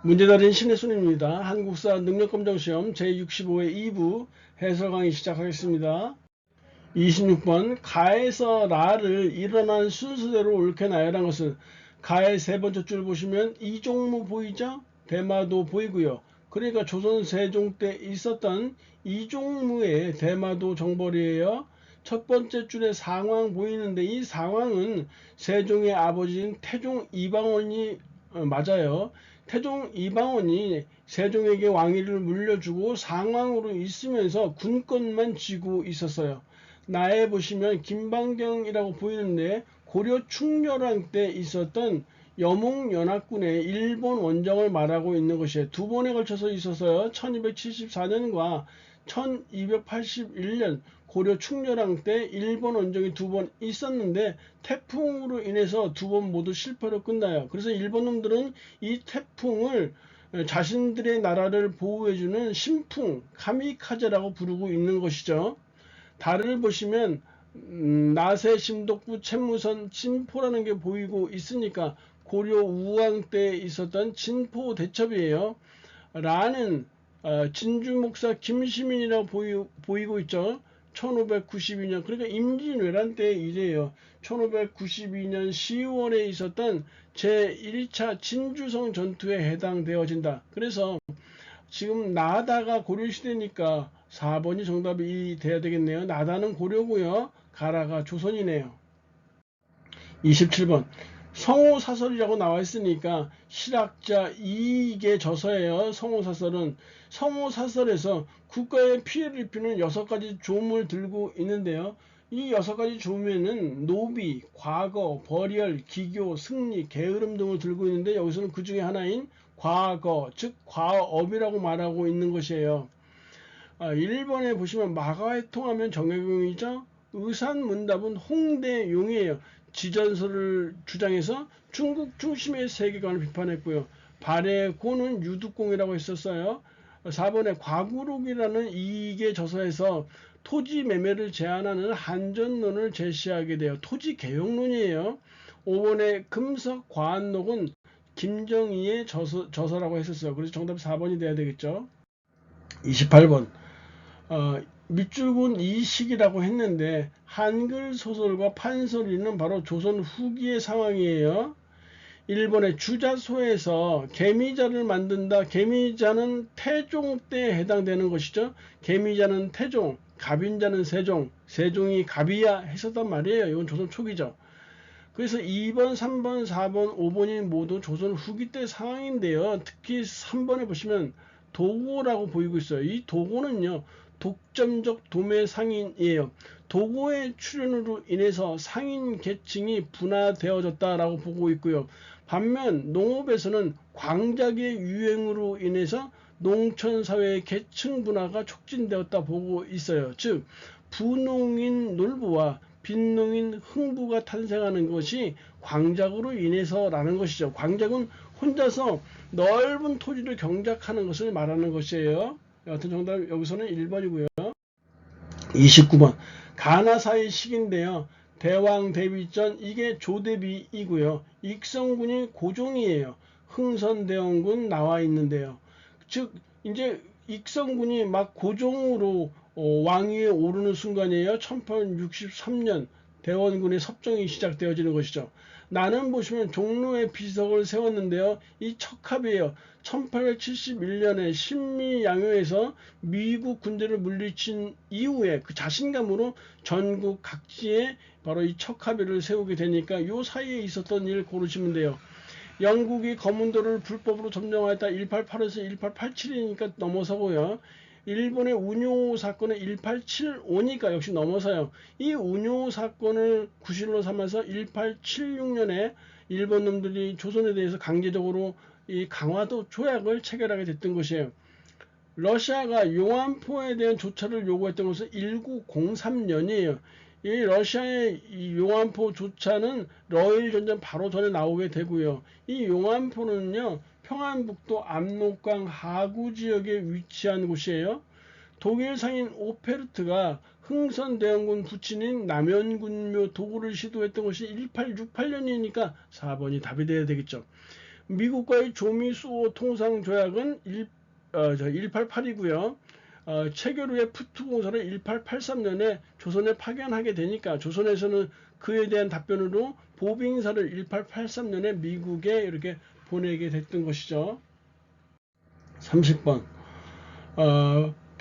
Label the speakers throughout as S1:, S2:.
S1: 문제달인 신혜순입니다. 한국사 능력검정시험 제65회 2부 해설 강의 시작하겠습니다. 26번 가에서 라를 일어난 순서대로 옳게 나열한 것은 가의 세 번째 줄 보시면 이종무 보이죠? 대마도 보이고요. 그러니까 조선 세종 때 있었던 이종무의 대마도 정벌이에요. 첫 번째 줄에 상황 보이는데 이 상황은 세종의 아버지인 태종 이방원이 맞아요. 태종 이방원이 세종에게 왕위를 물려주고 상왕으로 있으면서 군권만 쥐고 있었어요. 나에 보시면 김방경이라고 보이는데 고려 충렬왕 때 있었던 여몽연합군의 일본 원정을 말하고 있는 것이에요. 두 번에 걸쳐서 있었어요. 1274년과 1281년 고려 충렬왕 때 일본 원정이 두 번 있었는데 태풍으로 인해서 두 번 모두 실패로 끝나요. 그래서 일본 놈들은 이 태풍을 자신들의 나라를 보호해주는 신풍, 카미카제라고 부르고 있는 것이죠. 달을 보시면 나세, 심독부, 채무선, 진포라는 게 보이고 있으니까 고려 우왕 때 있었던 진포 대첩이에요. 라는 진주 목사 김시민이라고 보이고 있죠. 1592년 그러니까 임진왜란 때 일이에요. 1592년 10월에 있었던 제1차 진주성 전투에 해당되어진다. 그래서 지금 나다가 고려시대니까 4번이 정답이 돼야 되겠네요. 나다는 고려고요. 가라가 조선이네요. 27번 성호사설이라고 나와 있으니까 실학자 이익의 저서예요. 성호사설은 성호사설에서 국가에 피해를 입히는 6가지 조문을 들고 있는데요. 이 6가지 조문에는 노비, 과거, 벌열, 기교, 승리, 게으름 등을 들고 있는데 여기서는 그 중에 하나인 과거, 즉 과업이라고 말하고 있는 것이에요. 1번에 보시면 마가회통하면 정약용이죠. 의산문답은 홍대용이에요. 지전설을 주장해서 중국 중심의 세계관을 비판했고요. 발해고는 유득공이라고 했었어요. 4번에 과구록이라는 이익의 저서에서 토지 매매를 제한하는 한전론을 제시하게 돼요. 토지 개혁론이에요. 5번에 금석 과한록은 김정희의 저서라고 했었어요. 그래서 정답이 4번이 돼야 되겠죠. 28번 밑줄군 이식이라고 했는데 한글 소설과 판소리는 바로 조선 후기의 상황이에요. 1번의 주자소에서 개미자를 만든다. 개미자는 태종 때에 해당되는 것이죠. 개미자는 태종, 갑인자는 세종, 세종이 갑이야 했었단 말이에요. 이건 조선 초기죠. 그래서 2번, 3번, 4번, 5번이 모두 조선 후기 때 상황인데요. 특히 3번에 보시면 도고라고 보이고 있어요. 이 도고는요, 독점적 도매 상인이에요. 도고의 출현으로 인해서 상인 계층이 분화되어졌다라고 보고 있고요. 반면 농업에서는 광작의 유행으로 인해서 농촌사회의 계층 분화가 촉진되었다 보고 있어요. 즉 부농인 놀부와 빈농인 흥부가 탄생하는 것이 광작으로 인해서라는 것이죠. 광작은 혼자서 넓은 토지를 경작하는 것을 말하는 것이에요. 여하튼 정답 여기서는 1번이고요. 29번 가나사의 시기인데요. 대왕 대비전 이게 조대비이고요. 익성군이 고종이에요. 흥선대원군 나와 있는데요. 즉 이제 익성군이 막 고종으로 왕위에 오르는 순간이에요. 1863년 대원군의 섭정이 시작되어지는 것이죠. 나는 보시면 종로에 비석을 세웠는데요. 이 척합이에요. 1871년에 신미양요에서 미국 군대를 물리친 이후에 그 자신감으로 전국 각지에 바로 이 척합의를 세우게 되니까 이 사이에 있었던 일을 고르시면 돼요. 영국이 거문도를 불법으로 점령하였다. 188에서 1887이니까 넘어서고요. 일본의 운요 사건은 1875니까 역시 넘어서요. 이 운요 사건을 구실로 삼아서 1876년에 일본 놈들이 조선에 대해서 강제적으로 이 강화도 조약을 체결하게 됐던 것이에요. 러시아가 용안포에 대한 조차를 요구했던 것은 1903년이에요. 이 러시아의 이 용안포 조차는 러일 전쟁 바로 전에 나오게 되고요. 이 용안포는요, 평안북도 압록강 하구 지역에 위치한 곳이에요. 독일 상인 오페르트가 흥선대원군 부친인 남연군묘 도구를 시도했던 것이 1868년이니까 4번이 답이 돼야 되겠죠. 미국과의 조미 수호 통상 조약은 188이고요. 체결 후에 푸트공사를 1883년에 조선에 파견하게 되니까 조선에서는 그에 대한 답변으로 보빙사를 1883년에 미국에 이렇게 보내게 됐던 것이죠. 30번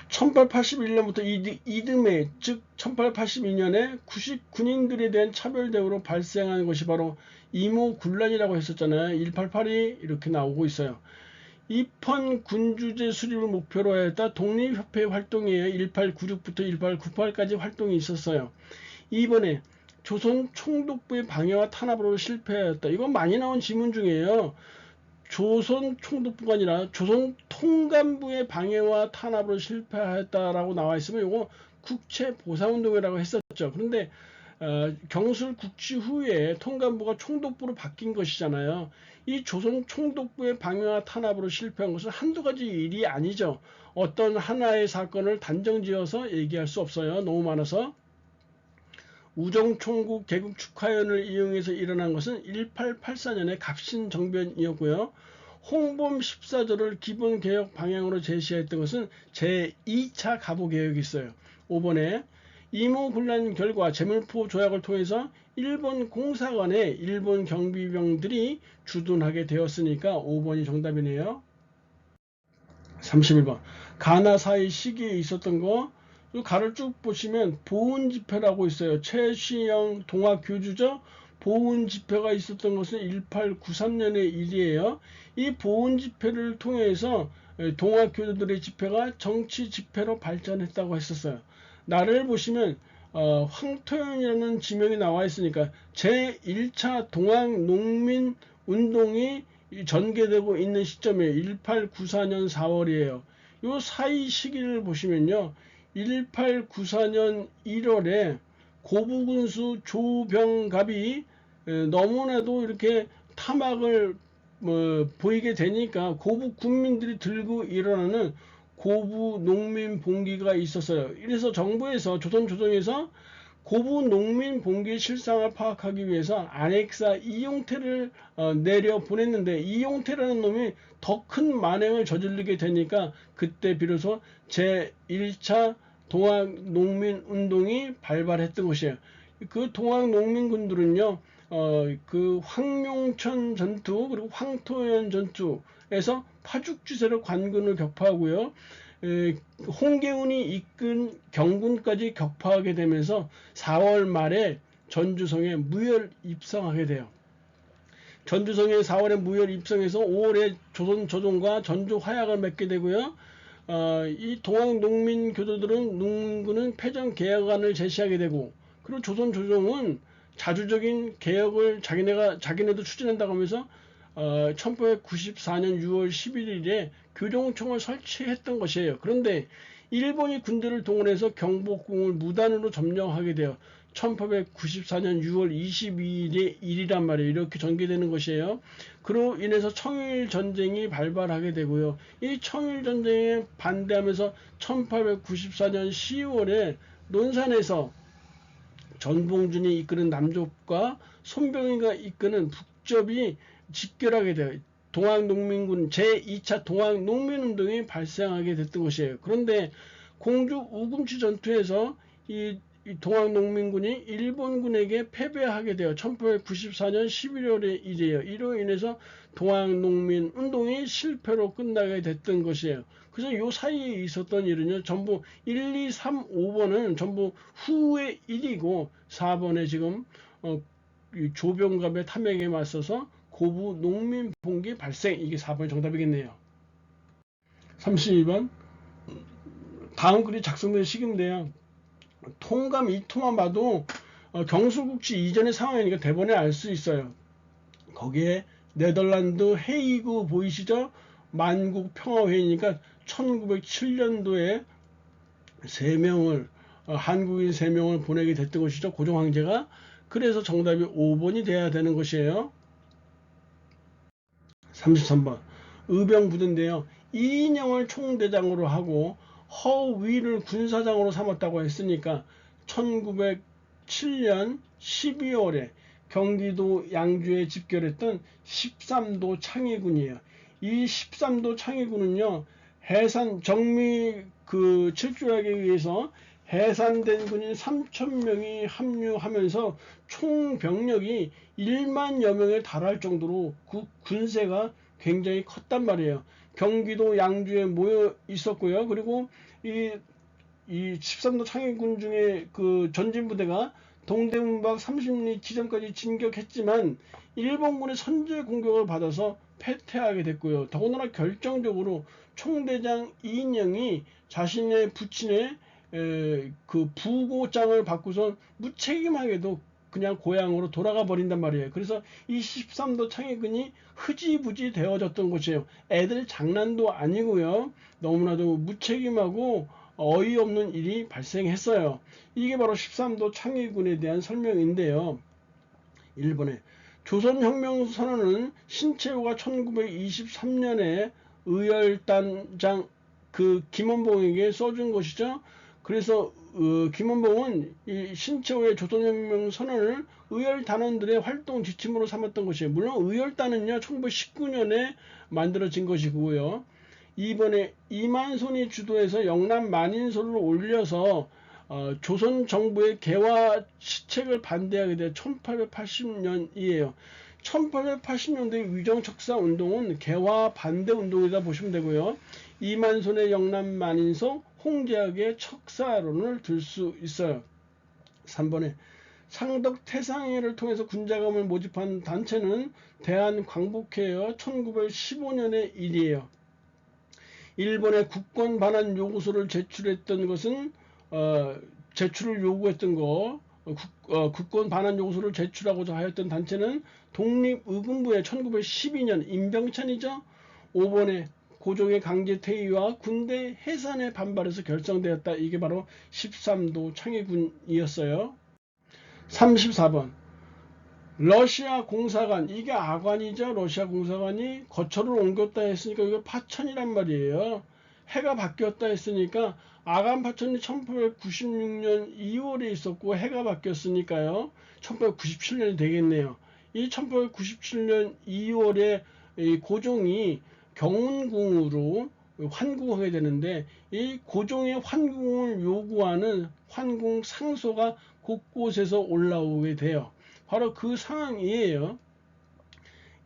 S1: 1881년부터 이듬해 즉 1882년에 99인들에 대한 차별 대우로 발생한 것이 바로 이모군란이라고 했었잖아요. 1882 이렇게 나오고 있어요. 입헌 군주제 수립을 목표로 했다 독립협회 활동이에요. 1896부터 1898까지 활동이 있었어요. 이번에 조선 총독부의 방해와 탄압으로 실패하였다. 이건 많이 나온 지문 중이에요. 조선 총독부가 아니라 조선 통감부의 방해와 탄압으로 실패하였다라고 나와 있으면 이거 국채보상운동이라고 했었죠. 그런데 경술 국치 후에 통감부가 총독부로 바뀐 것이잖아요. 이 조선 총독부의 방해와 탄압으로 실패한 것은 한두 가지 일이 아니죠. 어떤 하나의 사건을 단정지어서 얘기할 수 없어요. 너무 많아서. 우정총국 개국 축하연을 이용해서 일어난 것은 1884년의 갑신정변이었고요. 홍범 14조를 기본개혁 방향으로 제시했던 것은 제2차 가보개혁이 있어요. 5번에 이모군란 결과 제물포 조약을 통해서 일본 공사관에 일본 경비병들이 주둔하게 되었으니까 5번이 정답이네요. 31번 가나 사이 시기에 있었던 거 가를 쭉 보시면 보훈 집회라고 있어요. 최시영 동학교주죠. 보훈 집회가 있었던 것은 1893년의 일이에요. 이 보훈 집회를 통해서 동학교주들의 집회가 정치 집회로 발전했다고 했었어요. 나를 보시면 황토현이라는 지명이 나와 있으니까 제1차 동학농민운동이 전개되고 있는 시점이에요. 1894년 4월이에요. 이 사이 시기를 보시면요. 1894년 1월에 고부군수 조병갑이 너무나도 이렇게 탐악을 보이게 되니까 고부 군민들이 들고 일어나는 고부 농민 봉기가 있었어요. 이래서 정부에서 조선에서 고부 농민 봉기의 실상을 파악하기 위해서 안핵사 이용태를 내려 보냈는데 이용태라는 놈이 더 큰 만행을 저지르게 되니까 그때 비로소 제1차 동학농민운동이 발발했던 것이에요. 그 동학농민군들은요, 그 황룡천 전투 그리고 황토현 전투에서 파죽지세로 관군을 격파하고요. 홍계훈이 이끈 경군까지 격파하게 되면서 4월 말에 전주성에 무혈 입성하게 돼요. 전주성에 4월에 무혈 입성해서 5월에 조선조정과 전주 화약을 맺게 되고요. 이 동학농민 교도들은 농민군은 패전 개혁안을 제시하게 되고 그리고 조선조정은 자주적인 개혁을 자기네도 추진한다고 하면서 1894년 6월 11일에 교정청을 설치했던 것이에요. 그런데 일본이 군대를 동원해서 경복궁을 무단으로 점령하게 되어 1894년 6월 22일의 일이란 말이에요. 이렇게 전개되는 것이에요. 그로 인해서 청일전쟁이 발발하게 되고요. 이 청일전쟁에 반대하면서 1894년 10월에 논산에서 전봉준이 이끄는 남족과 손병희가 이끄는 북접이 직결하게 돼요. 동학농민군 제2차 동학농민운동이 발생하게 됐던 것이에요. 그런데 공주 우금치 전투에서 이 동학농민군이 일본군에게 패배하게 되어 1894년 11월의 일이에요. 이로 인해서 동학농민운동이 실패로 끝나게 됐던 것이에요. 그래서 이 사이에 있었던 일은요, 전부 1, 2, 3, 5번은 전부 후의 일이고 4번에 지금 조병갑의 탐욕에 맞서서 고부 농민 봉기 발생, 이게 4번이 정답이겠네요. 32번 다음 글이 작성된 시기인데요. 통감 이 토만 봐도 경술국지 이전의 상황이니까 대본에 알 수 있어요. 거기에 네덜란드 헤이그 보이시죠? 만국 평화회의니까 1907년도에 3명을 한국인 3명을 보내게 됐던 것이죠. 고종 황제가. 그래서 정답이 5번이 돼야 되는 것이에요. 33번 의병부대인데요. 이인영을 총대장으로 하고 허위를 군사장으로 삼았다고 했으니까 1907년 12월에 경기도 양주에 집결했던 13도 창의군이에요. 이 13도 창의군은요, 해산 정미 철출하기 위해서 해산된 군인 3,000명이 합류하면서 총 병력이 1만여 명에 달할 정도로 그 군세가 굉장히 컸단 말이에요. 경기도 양주에 모여 있었고요. 그리고 이 13도 창의군 중에 그 전진부대가 동대문밖 30리 지점까지 진격했지만 일본군의 선제 공격을 받아서 패퇴하게 됐고요. 더군다나 결정적으로 총대장 이인영이 자신의 부친의 그 부고장을 받고서 무책임하게도 그냥 고향으로 돌아가 버린단 말이에요. 그래서 이 13도 창의군이 흐지부지 되어졌던 것이에요. 애들 장난도 아니고요. 너무나도 무책임하고 어이없는 일이 발생했어요. 이게 바로 13도 창의군에 대한 설명인데요. 1번에 조선혁명선언은 신채호가 1923년에 의열단장 김원봉에게 써준 것이죠. 그래서 김원봉은 이 신채호의 조선혁명선언을 의열단원들의 활동 지침으로 삼았던 것이에요. 물론 의열단은요 1919년에 만들어진 것이고요. 이번에 이만손이 주도해서 영남 만인설을 올려서 조선 정부의 개화 시책을 반대하게 돼 1880년이에요. 1880년대 위정척사 운동은 개화 반대 운동이다 보시면 되고요. 이만손의 영남 만인서, 홍제학의 척사론을 들 수 있어요. 3번에 상덕 태상회를 통해서 군자금을 모집한 단체는 대한광복회여 1915년의 일이에요. 일본의 국권 반환 요구서를 제출했던 것은 제출을 요구했던 거 국권 반환 요구서를 제출하고자 하였던 단체는 독립의금부의 1912년 임병찬이죠. 5번에 고종의 강제 퇴위와 군대 해산에 반발해서 결성되었다. 이게 바로 13도 창의군이었어요. 34번 러시아 공사관, 이게 아관이죠. 러시아 공사관이 거처를 옮겼다 했으니까 이거 파천이란 말이에요. 해가 바뀌었다 했으니까 아간 파천이 1896년 2월에 있었고 해가 바뀌었으니까요 1897년이 되겠네요. 이 1897년 2월에 이 고종이 경운궁으로 환궁하게 되는데 이 고종의 환궁을 요구하는 환궁 상소가 곳곳에서 올라오게 돼요. 바로 그 상황이에요.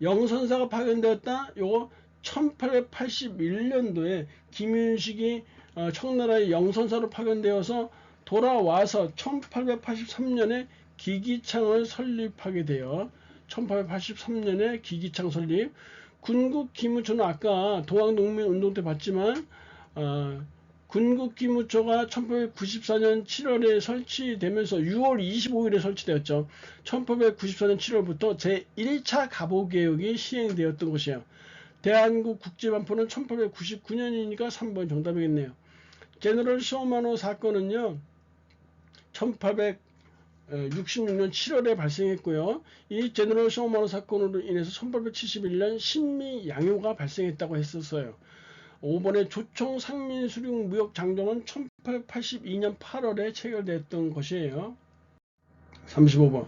S1: 영선사가 파견되었다. 요거 1881년도에 김윤식이 청나라의 영선사로 파견되어서 돌아와서 1883년에 기기창을 설립하게 돼요. 1883년에 기기창 설립. 군국기무처는 아까 동학농민운동 때 봤지만 군국기무처가 1894년 7월에 설치되면서 6월 25일에 설치되었죠. 1894년 7월부터 제1차 갑오개혁이 시행되었던 것이에요. 대한국 국제반포는 1899년이니까 3번 정답이겠네요. 제너럴 쇼마노 사건은요 1866년 7월에 발생했고요. 이 제너럴 쇼마노 사건으로 인해서 1871년 신미양요가 발생했다고 했었어요. 5번에 조총 상민수륙 무역 장정은 1882년 8월에 체결됐던 것이에요. 35번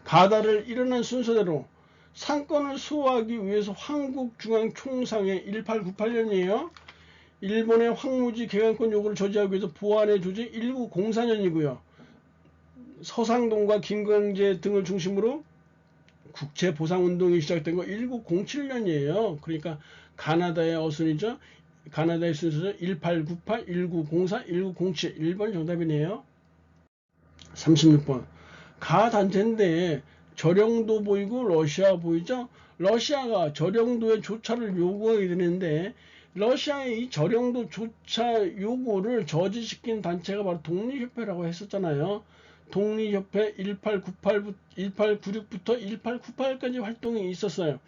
S1: 가다를 일어난 순서대로 상권을 수호하기 위해서 한국중앙총상회 1898년이에요. 일본의 황무지 개간권 요구를 저지하기 위해서 보안의 조직 1904년이고요. 서상동과 김광재 등을 중심으로 국제보상운동이 시작된 거 1907년이에요. 그러니까 가나다의 어순이죠. 가나다의 순서죠. 1898, 1904, 1907. 1번 정답이네요. 36번 가단체인데 저령도 보이고 러시아 보이죠. 러시아가 저령도의 조차를 요구하게 되는데 러시아의 이 저령도 조차 요구를 저지시킨 단체가 바로 독립협회라고 했었잖아요. 독립협회 1896부터 1898까지 활동이 있었어요.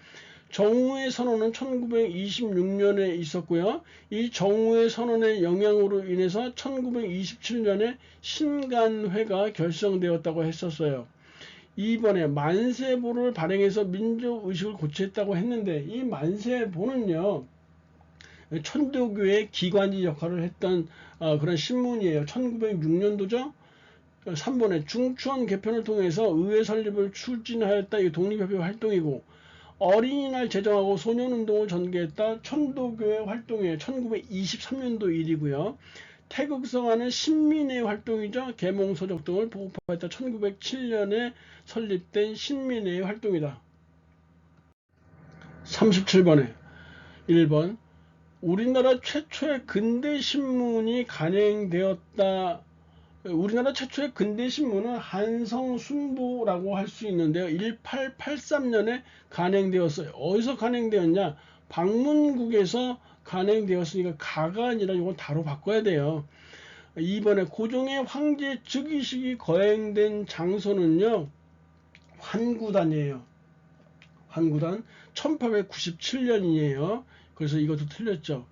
S1: 정우의 선언은 1926년에 있었고요. 이 정우의 선언의 영향으로 인해서 1927년에 신간회가 결성되었다고 했었어요. 이번에 만세보를 발행해서 민족의식을 고취했다고 했는데 이 만세보는요. 천도교의 기관지 역할을 했던 그런 신문이에요. 1906년도죠. 3번에 중추원 개편을 통해서 의회 설립을 추진하였다. 이 독립협회 활동이고, 어린이날 제정하고 소년운동을 전개했다. 천도교회 활동이에요. 1923년도 일이고요. 태극성화는 신민의 활동이죠. 계몽서적 등을 보급하였다. 1907년에 설립된 신민의 활동이다. 37번에 1번 우리나라 최초의 근대신문이 간행되었다. 우리나라 최초의 근대신문은 한성순보라고 할 수 있는데요. 1883년에 간행되었어요. 어디서 간행되었냐? 방문국에서 간행되었으니까 가가 아니라 이건 다로 바꿔야 돼요. 2번에 고종의 황제 즉위식이 거행된 장소는요. 환구단이에요. 환구단 1897년이에요. 그래서 이것도 틀렸죠.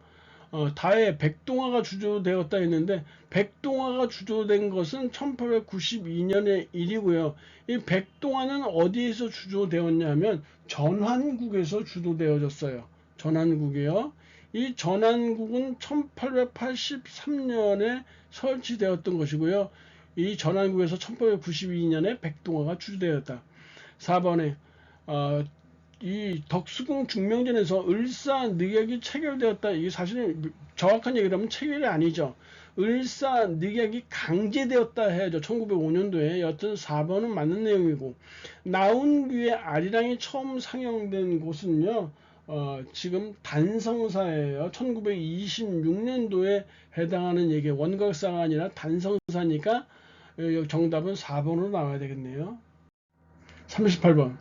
S1: 다에 백동화가 주조되었다 했는데 백동화가 주조된 것은 1892년의 일이고요. 이 백동화는 어디에서 주조되었냐면 전환국에서 주조되어졌어요. 전환국이요. 이 전환국은 1883년에 설치되었던 것이고요. 이 전환국에서 1892년에 백동화가 주조되었다. 4번에 이 덕수궁 중명전에서 을사늑약이 체결되었다. 이게 사실은 정확한 얘기를 하면 체결이 아니죠. 을사늑약이 강제되었다 해야죠. 1905년도에. 여튼 4번은 맞는 내용이고, 나운규의 아리랑이 처음 상영된 곳은요. 지금 단성사예요. 1926년도에 해당하는 얘기, 원각사가 아니라 단성사니까 정답은 4번으로 나와야 되겠네요. 38번.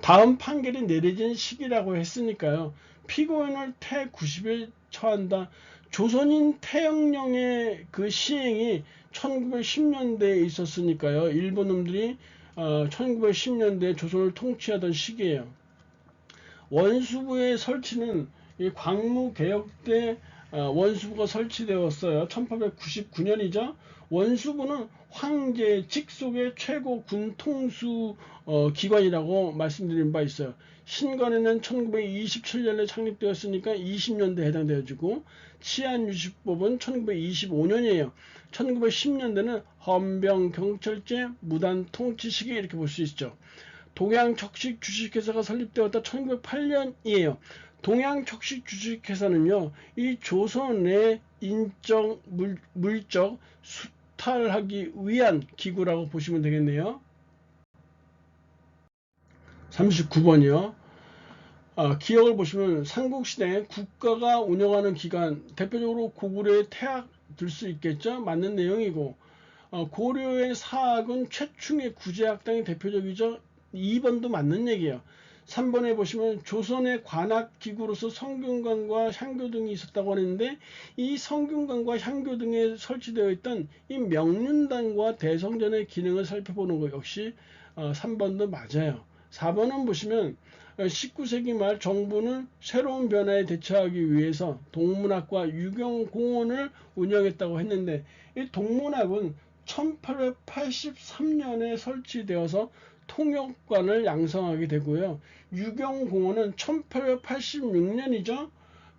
S1: 다음 판결이 내려진 시기라고 했으니까요. 피고인을 태 90에 처한다. 조선인 태영령의 그 시행이 1910년대에 있었으니까요. 일본 놈들이 1910년대에 조선을 통치하던 시기예요. 원수부의 설치는 광무개혁 때 원수부가 설치되었어요. 1899년이죠. 원수부는 황제 직속의 최고 군통수 기관이라고 말씀드린 바 있어요. 신관에는 1927년에 창립되었으니까 20년대에 해당되어지고, 치안유지법은 1925년이에요. 1910년대는 헌병경찰제 무단 통치 시기 이렇게 볼 수 있죠. 동양척식 주식회사가 설립되었다. 1908년이에요. 동양척식 주식회사는요, 이 조선의 인적, 물적 수탈하기 위한 기구라고 보시면 되겠네요. 39번이요. 기억을 보시면 삼국시대 국가가 운영하는 기관, 대표적으로 고구려의 태학 들 수 있겠죠. 맞는 내용이고, 고려의 사학은 최충의 구제학당이 대표적이죠. 2번도 맞는 얘기예요. 3번에 보시면 조선의 관학기구로서 성균관과 향교 등이 있었다고 하는데, 이 성균관과 향교 등에 설치되어 있던 이 명륜당과 대성전의 기능을 살펴보는 것 역시 3번도 맞아요. 4번은 보시면 19세기 말 정부는 새로운 변화에 대처하기 위해서 동문학과 유경공원을 운영했다고 했는데, 이 동문학은 1883년에 설치되어서 통역관을 양성하게 되고요. 유경공원은 1886년이죠.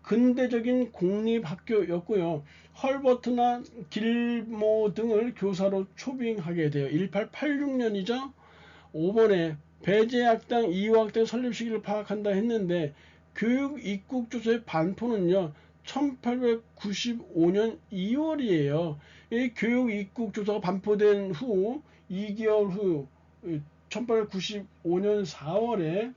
S1: 근대적인 공립학교였고요. 헐버트나 길모 등을 교사로 초빙하게 돼요. 1886년이죠. 5번에 배제학당, 이화학당 설립 시기를 파악한다 했는데, 교육입국조서의 반포는요 1895년 2월이에요. 이 교육입국조서가 반포된 후 2개월 후 1895년 4월에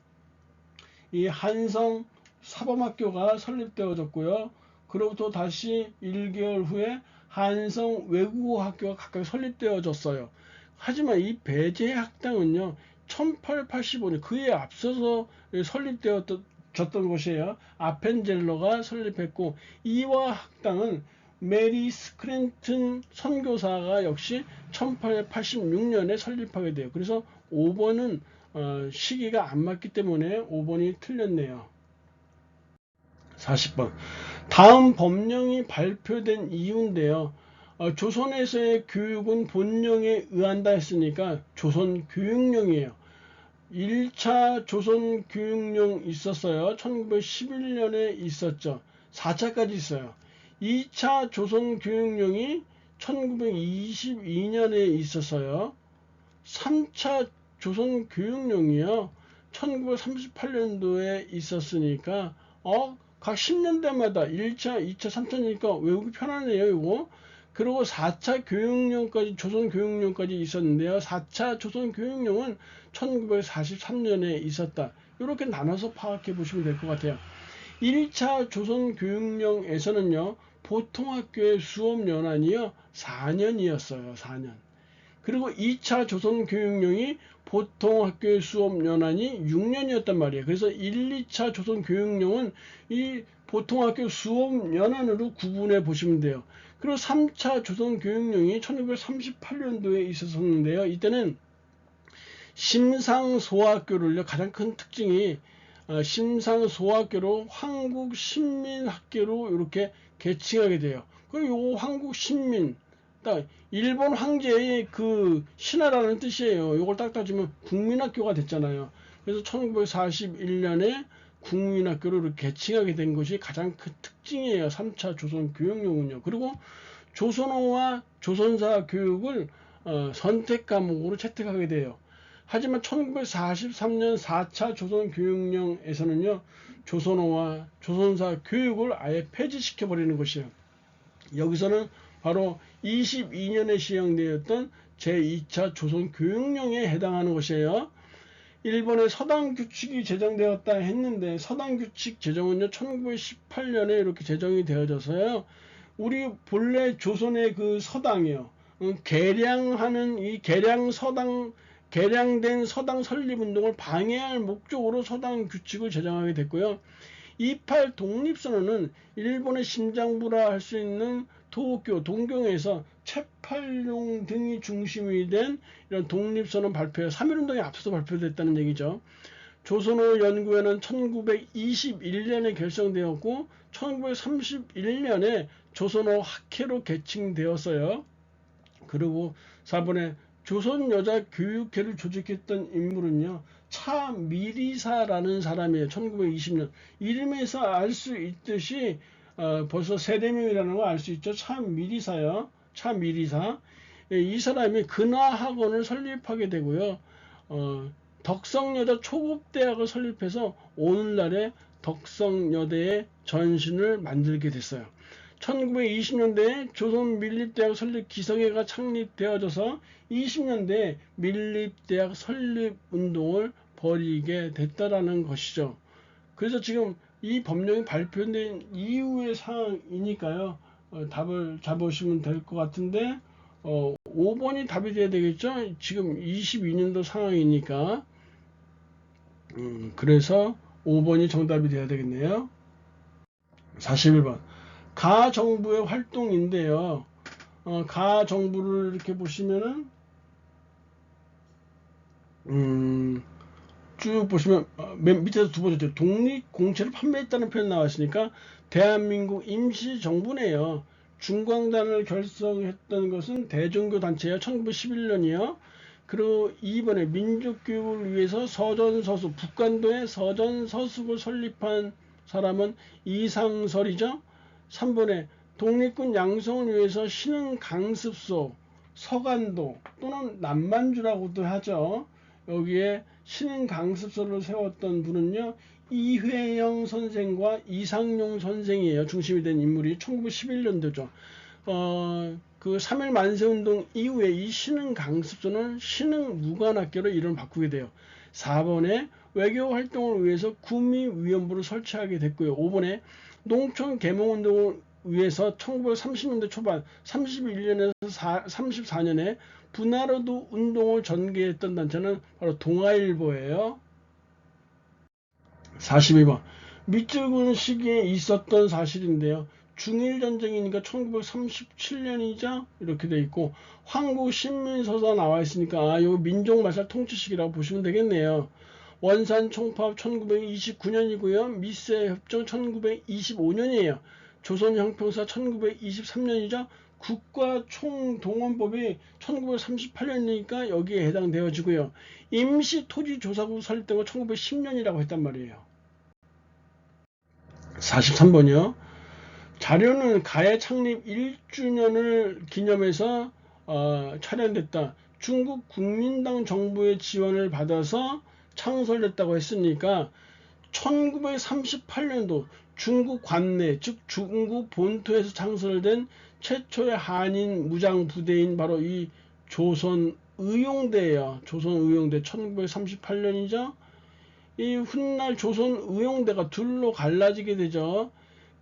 S1: 이 한성 사범학교가 설립되어졌고요. 그로부터 다시 1개월 후에 한성 외국어학교가 각각 설립되어졌어요. 하지만 이 배제학당은요 1885년 그에 앞서서 설립되었던 것이에요. 아펜젤러가 설립했고, 이화학당은 메리 스크랜튼 선교사가 역시 1886년에 설립하게 돼요. 그래서 5번은 시기가 안 맞기 때문에 5번이 틀렸네요. 40번. 다음 법령이 발표된 이유인데요. 조선에서의 교육은 본령에 의한다 했으니까 조선교육령이에요. 1차 조선교육령 있었어요. 1911년에 있었죠. 4차까지 있어요. 2차 조선교육령이 1922년에 있었어요. 3차 조선교육령이요. 1938년도에 있었으니까 각 10년대마다 1차, 2차, 3차니까 외우기 편하네요. 이거. 그리고 4차 교육령까지 조선교육령까지 있었는데요. 4차 조선교육령은 1943년에 있었다. 이렇게 나눠서 파악해 보시면 될 것 같아요. 1차 조선교육령에서는요. 보통학교의 수업연한이요. 4년이었어요. 4년. 그리고 2차 조선교육령이 보통학교의 수업연한이 6년이었단 말이에요. 그래서 1, 2차 조선교육령은 이 보통학교 수업연한으로 구분해 보시면 돼요. 그리고 3차 조선교육령이 1938년도에 있었는데요. 이때는 심상소학교를요. 가장 큰 특징이 심상소학교로 황국신민학교로 이렇게 개칭하게 돼요. 그리고 이 황국신민 일본 황제의 그 신하라는 뜻이에요. 이걸 딱 따지면 국민학교가 됐잖아요. 그래서 1941년에 국민학교로 이렇게 개칭하게 된 것이 가장 큰 특징이에요. 3차 조선교육령은요. 그리고 조선어와 조선사 교육을 선택 과목으로 채택하게 돼요. 하지만 1943년 4차 조선교육령에서는요. 조선어와 조선사 교육을 아예 폐지시켜 버리는 것이에요. 여기서는 바로 22년에 시행되었던 제2차 조선교육령에 해당하는 것이에요. 일본의 서당규칙이 제정되었다 했는데 서당규칙 제정은요 1918년에 이렇게 제정이 되어져서요. 우리 본래 조선의 그 서당이요. 개량하는 이 개량된 서당 설립운동을 방해할 목적으로 서당규칙을 제정하게 됐고요. 28 독립선언은 일본의 심장부라 할 수 있는 도쿄, 동경에서 채팔룡 등이 중심이 된 이런 독립선언 발표에 3.1운동에 앞서서 발표됐다는 얘기죠. 조선어 연구회는 1921년에 결성되었고 1931년에 조선어 학회로 개칭되었어요. 그리고 4번에 조선여자교육회를 조직했던 인물은요. 차미리사라는 사람이에요. 1920년. 이름에서 알 수 있듯이 벌써 세대명이라는 거 알 수 있죠. 차미리사요. 차미리사. 이 사람이 근화학원을 설립하게 되고요. 덕성여자 초급대학을 설립해서 오늘날의 덕성여대의 전신을 만들게 됐어요. 1920년대에 조선밀립대학 설립 기성회가 창립되어져서 20년대에 밀립대학 설립운동을 벌이게 됐다라는 것이죠. 그래서 지금 이 법령이 발표된 이후의 상황이니까요. 답을 잡으시면 될 것 같은데 5번이 답이 돼야 되겠죠. 지금 22년도 상황이니까 그래서 5번이 정답이 돼야 되겠네요. 41번 가정부의 활동인데요. 가정부를 이렇게 보시면은 쭉 보시면 맨 밑에서 두 번째 독립공채를 판매했다는 표현 나왔으니까 대한민국 임시정부네요. 중광단을 결성했던 것은 대종교단체예요. 1911년이요. 그리고 2번에 민족교육을 위해서 서전서수 북간도에 서전서숙을 설립한 사람은 이상설이죠. 3번에 독립군 양성을 위해서 신흥 강습소, 서간도 또는 남만주라고도 하죠. 여기에 신흥 강습소를 세웠던 분은요. 이회영 선생과 이상용 선생이에요. 중심이 된 인물이 1911년도죠. 그 3.1 만세운동 이후에 이 신흥 강습소는 신흥 무관학교로 이름을 바꾸게 돼요. 4번에 외교 활동을 위해서 구미위원부를 설치하게 됐고요. 5번에 농촌 계몽운동을 위해서 1930년대 초반 31년에서 34년에 분하로도 운동을 전개했던 단체는 바로 동아일보예요. 42번 밑줄근 시기에 있었던 사실인데요. 중일전쟁이니까 1937년이죠. 이렇게 돼 있고 황국신민서사 나와 있으니까 이거 민족말살 통치시기라고 보시면 되겠네요. 원산 총파업 1929년이고요. 미세협정 1925년이에요. 조선형평사 1923년이죠. 국가총동원법이 1938년이니까 여기에 해당되어지고요. 임시토지조사국 설립된 거 1910년이라고 했단 말이에요. 43번이요. 자료는 가해 창립 1주년을 기념해서 촬영됐다. 중국 국민당 정부의 지원을 받아서 창설됐다고 했으니까 1938년도 중국 관내, 즉 중국 본토에서 창설된 최초의 한인 무장 부대인 바로 이 조선의용대예요. 조선의용대 1938년이죠. 이 훗날 조선의용대가 둘로 갈라지게 되죠.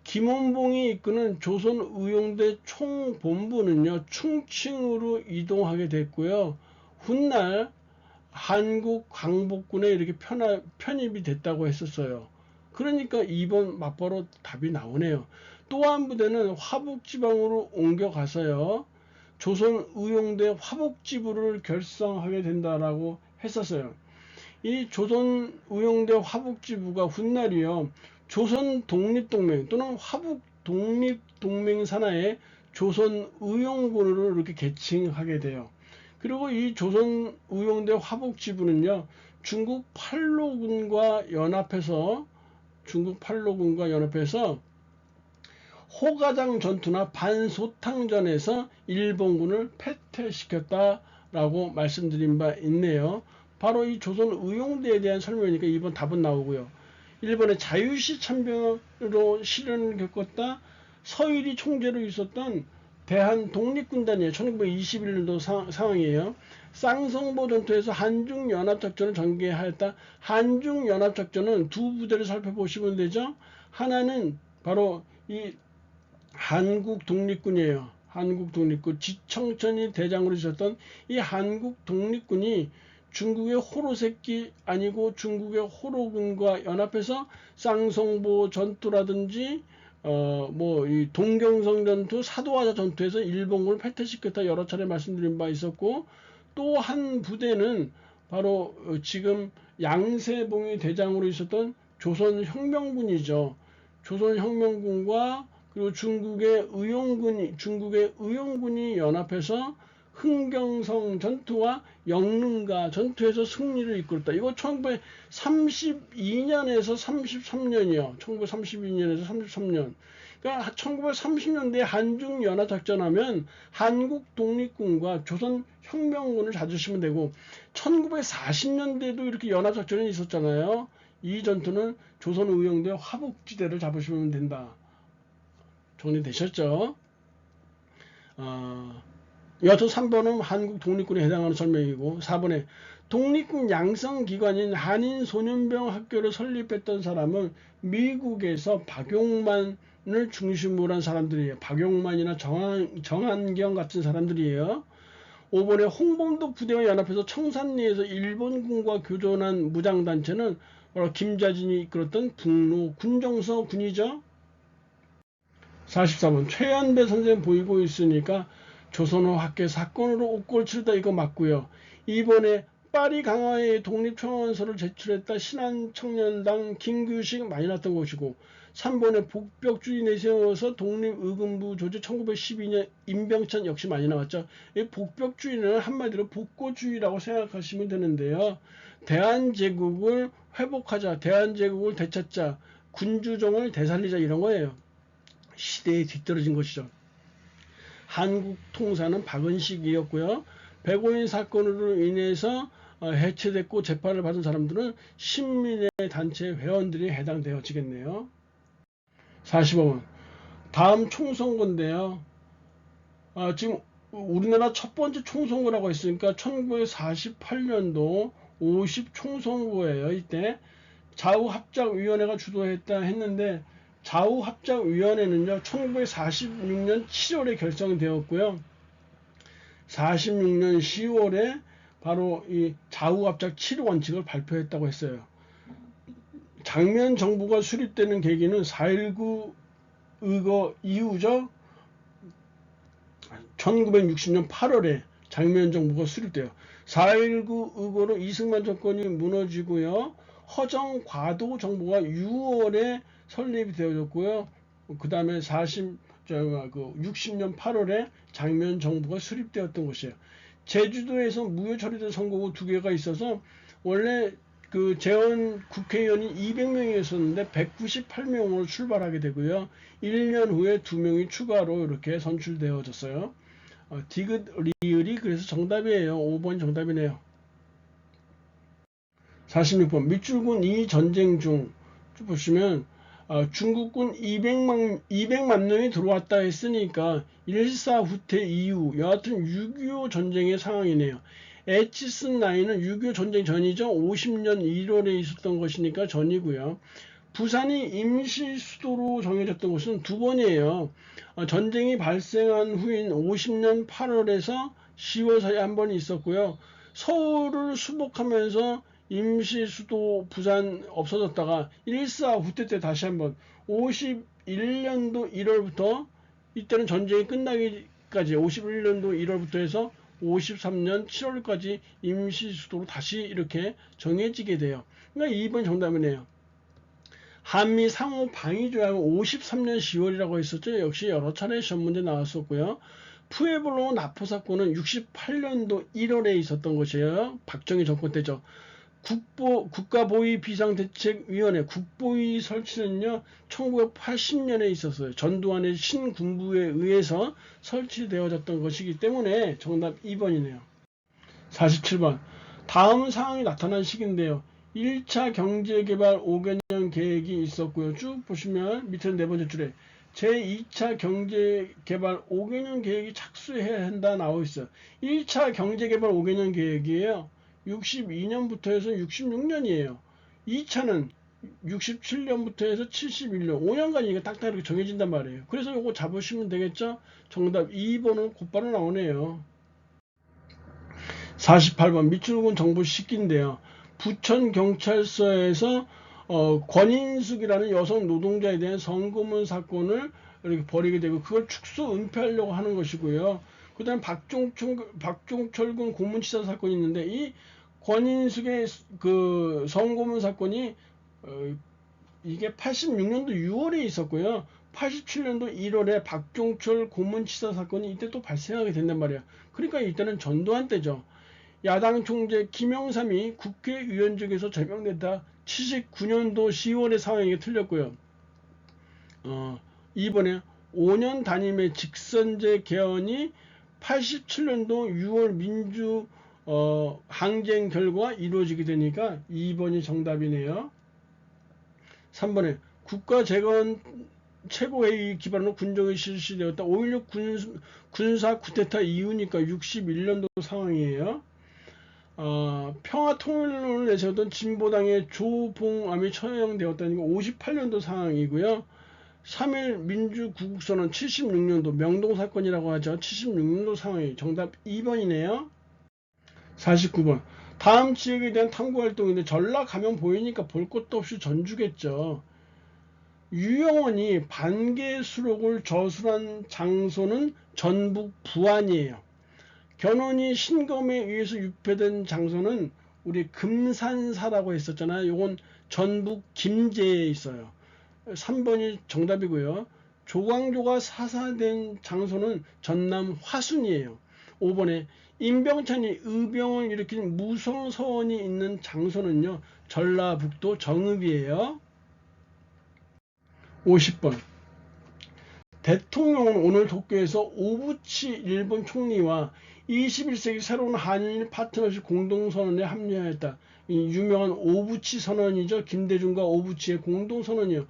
S1: 김원봉이 이끄는 조선의용대 총본부는요, 충칭으로 이동하게 됐고요. 훗날 한국 광복군에 이렇게 편입이 됐다고 했었어요. 그러니까 2번 맞바로 답이 나오네요. 또 한 부대는 화북지방으로 옮겨가서요, 조선의용대 화북지부를 결성하게 된다라고 했었어요. 이 조선의용대 화북지부가 훗날이요, 조선독립동맹 또는 화북독립동맹 산하의 조선의용군으로 이렇게 개칭하게 돼요. 그리고 이 조선의용대 화북지부는요, 중국 팔로군과 연합해서 호가장 전투나 반소탕전에서 일본군을 패퇴시켰다라고 말씀드린 바 있네요. 바로 이 조선의용대에 대한 설명이니까 2번 답은 나오고요. 1번에 자유시 참변으로 시련을 겪었다. 서일이 총재로 있었던 대한독립군단이에요. 1921년도 상황이에요. 쌍성보 전투에서 한중연합작전을 전개하였다. 한중연합작전은 두 부대를 살펴보시면 되죠. 하나는 바로 이 한국독립군이에요. 한국독립군, 지청천이 대장으로 있었던 이 한국독립군이 중국의 호로새끼 아니고 중국의 호로군과 연합해서 쌍성보 전투라든지 이 동경성 전투, 사도하자 전투에서 일본군을 패퇴시켰다 여러 차례 말씀드린 바 있었고, 또 한 부대는 바로 지금 양세봉이 대장으로 있었던 조선혁명군이죠. 조선혁명군과 그리고 중국의 의용군이 연합해서 흥경성 전투와 영릉가 전투에서 승리를 이끌었다. 이거 1932년에서 33년이요. 1932년에서 33년. 그러니까 1930년대에 한중연합작전하면 한국독립군과 조선혁명군을 찾으시면 되고, 1940년대에도 이렇게 연합작전이 있었잖아요. 이 전투는 조선의용대 화북지대를 잡으시면 된다. 정리되셨죠? 여하튼 3번은 한국 독립군에 해당하는 설명이고, 4번에 독립군 양성기관인 한인소년병학교를 설립했던 사람은 미국에서 박용만을 중심으로 한 사람들이에요. 박용만이나 정한경 같은 사람들이에요. 5번에 홍범도 부대와 연합해서 청산리에서 일본군과 교전한 무장단체는 바로 김자진이 이끌었던 북로 군정서 군이죠. 44번 최연배 선생님 보이고 있으니까 조선호 학계 사건으로 옥골 치르다 이거 맞고요. 2번에 파리 강화에 독립청원서를 제출했다 신한청년당 김규식 많이 났던 것이고, 3번에 복벽주의 내세워서 독립의금부 조직 1912년 임병찬 역시 많이 나왔죠. 이 복벽주의는 한마디로 복고주의라고 생각하시면 되는데요. 대한제국을 회복하자, 대한제국을 되찾자, 군주정을 되살리자 이런 거예요. 시대에 뒤떨어진 것이죠. 한국 통사는 박은식이었고요. 백오인 사건으로 인해서 해체됐고 재판을 받은 사람들은 신민의 단체 회원들이 해당되어지겠네요. 45번 다음 총선거인데요. 지금 우리나라 첫 번째 총선거라고 했으니까 1948년도 50 총선거예요. 이때 좌우합작위원회가 주도했다 했는데, 좌우합작위원회는요 1946년 7월에 결성되었고요. 46년 10월에 바로 이 좌우합작 7원칙을 발표했다고 했어요. 장면 정부가 수립되는 계기는 4.19 의거 이후죠. 1960년 8월에 장면 정부가 수립돼요. 4.19 의거로 이승만 정권이 무너지고요. 허정 과도 정부가 6월에 설립이 되어졌고요. 그 다음에 60년 8월에 장면 정부가 수립되었던 것이에요. 제주도에서 무효 처리된 선거구 2개가 있어서 원래 그 재원 국회의원이 200명이었었는데 198명으로 출발하게 되고요. 1년 후에 2명이 추가로 이렇게 선출되어졌어요. 디귿 리을이 그래서 정답이에요. 5번 정답이네요. 46번 밑줄군 이 전쟁 중 보시면 중국군 200만 명이 들어왔다 했으니까 1사 후퇴 이후 여하튼 6.25 전쟁의 상황이네요. 에치슨9는 6.25 전쟁 전이죠. 50년 1월에 있었던 것이니까 전이고요. 부산이 임시 수도로 정해졌던 것은 두 번이에요. 전쟁이 발생한 후인 50년 8월에서 10월 사이에 한 번 있었고요. 서울을 수복하면서 임시 수도 부산 없어졌다가 1사 후퇴 때 다시 한번 51년도 1월부터 이때는 전쟁이 끝나기까지 51년도 1월부터 해서 53년 7월까지 임시 수도로 다시 이렇게 정해지게 돼요. 그러니까 2번 정답이네요. 한미 상호 방위 조약은 53년 10월이라고 했었죠. 역시 여러 차례 시험 문제 나왔었고요. 푸에블로 나포 사건은 68년도 1월에 있었던 것이에요. 박정희 정권 때죠. 국가보위 비상대책위원회 국보위 설치는요 1980년에 있었어요. 전두환의 신군부에 의해서 설치되어졌던 것이기 때문에 정답 2번이네요. 47번 다음 상황이 나타난 시기인데요. 1차 경제개발 5개년 계획이 있었고요. 쭉 보시면 밑에 네 번째 줄에 제2차 경제개발 5개년 계획이 착수해야 한다 나와 있어요. 1차 경제개발 5개년 계획이에요. 62년부터 해서 66년이에요. 2차는 67년부터 해서 71년 5년간 이게 딱딱 이렇게 정해진단 말이에요. 그래서 이거 잡으시면 되겠죠. 정답 2번은 곧바로 나오네요. 48번 밑줄군 정보 식기인데요. 부천경찰서에서 권인숙이라는 여성 노동자에 대한 성고문 사건을 이렇게 벌이게 되고 그걸 축소 은폐하려고 하는 것이고요. 그 다음 박종철군 고문치사 사건이 있는데 이 권인숙의 그 성고문 사건이 이게 86년도 6월에 있었고요. 87년도 1월에 박종철 고문치사 사건이 이때 또 발생하게 된단 말이에요. 그러니까 이때는 전두환 때죠. 야당 총재 김영삼이 국회의원직에서 제명됐다. 79년도 10월의 상황이 틀렸고요. 이번에 5년 단임의 직선제 개헌이 87년도 6월 민주 항쟁 결과 이루어지게 되니까 2번이 정답이네요. 3번에 국가재건 최고회의 기반으로 군정이 실시되었다. 5.16 군사 쿠데타 이후니까 61년도 상황이에요. 평화통일론을 내세웠던 진보당의 조봉암이 처형되었다는 거 58년도 상황이고요. 3.1 민주구국선언 76년도 명동사건이라고 하죠. 76년도 상황이 정답 2번이네요. 49번 다음 지역에 대한 탐구활동인데 전라 가면 보이니까 볼 것도 없이 전주겠죠. 유영원이 반개수록을 저술한 장소는 전북 부안이에요. 견훤이 신검에 의해서 유폐된 장소는 우리 금산사라고 했었잖아요. 이건 전북 김제에 있어요. 3번이 정답이고요. 조광조가 사살된 장소는 전남 화순이에요. 5번에 임병찬이 의병을 일으킨 무성서원이 있는 장소는요. 전라북도 정읍이에요. 50번 대통령은 오늘 도쿄에서 오부치 일본 총리와 21세기 새로운 한일 파트너십 공동선언에 합류하였다. 이 유명한 오부치 선언이죠. 김대중과 오부치의 공동선언이요.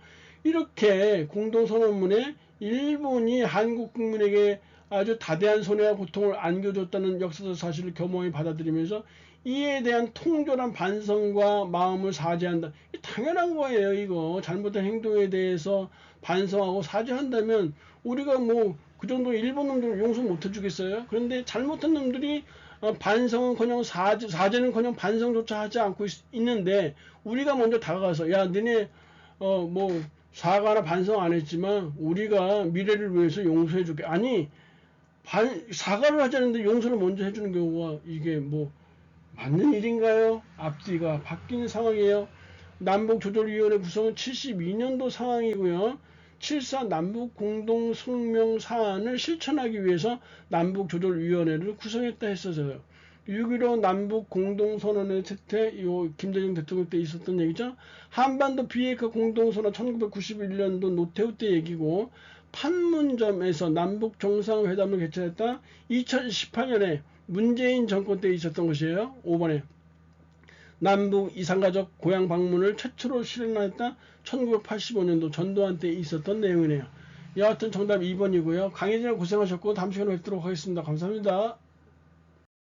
S1: 이렇게 공동선언문에 일본이 한국 국민에게 아주 다대한 손해와 고통을 안겨줬다는 역사적 사실을 겸허히 받아들이면서 이에 대한 통절한 반성과 마음을 사죄한다. 당연한 거예요. 이거 잘못된 행동에 대해서 반성하고 사죄한다면 우리가 뭐 그 정도 일본 놈들 용서 못 해주겠어요? 그런데 잘못한 놈들이 반성은커녕 사죄는커녕 반성조차 하지 않고 있는데 우리가 먼저 다가가서 야 너네 뭐 사과나 반성 안 했지만 우리가 미래를 위해서 용서해 줄게. 아니 사과를 하자는데 용서를 먼저 해주는 경우가 이게 뭐 맞는 일인가요? 앞뒤가 바뀐 상황이에요. 남북조절위원회 구성은 72년도 상황이고요. 7.4 남북공동성명 사안을 실천하기 위해서 남북조절위원회를 구성했다 했었어요. 6.15 남북 공동선언의 채택, 요 김대중 대통령 때 있었던 얘기죠. 한반도 비핵화 공동선언 1991년도 노태우 때 얘기고, 판문점에서 남북 정상회담을 개최했다. 2018년에 문재인 정권 때 있었던 것이에요. 5번에 남북 이산가족 고향 방문을 최초로 실현했다. 1985년도 전두환 때 있었던 내용이네요. 여하튼 정답 2번이고요. 강의진님 고생하셨고 다음 시간에 뵙도록 하겠습니다. 감사합니다.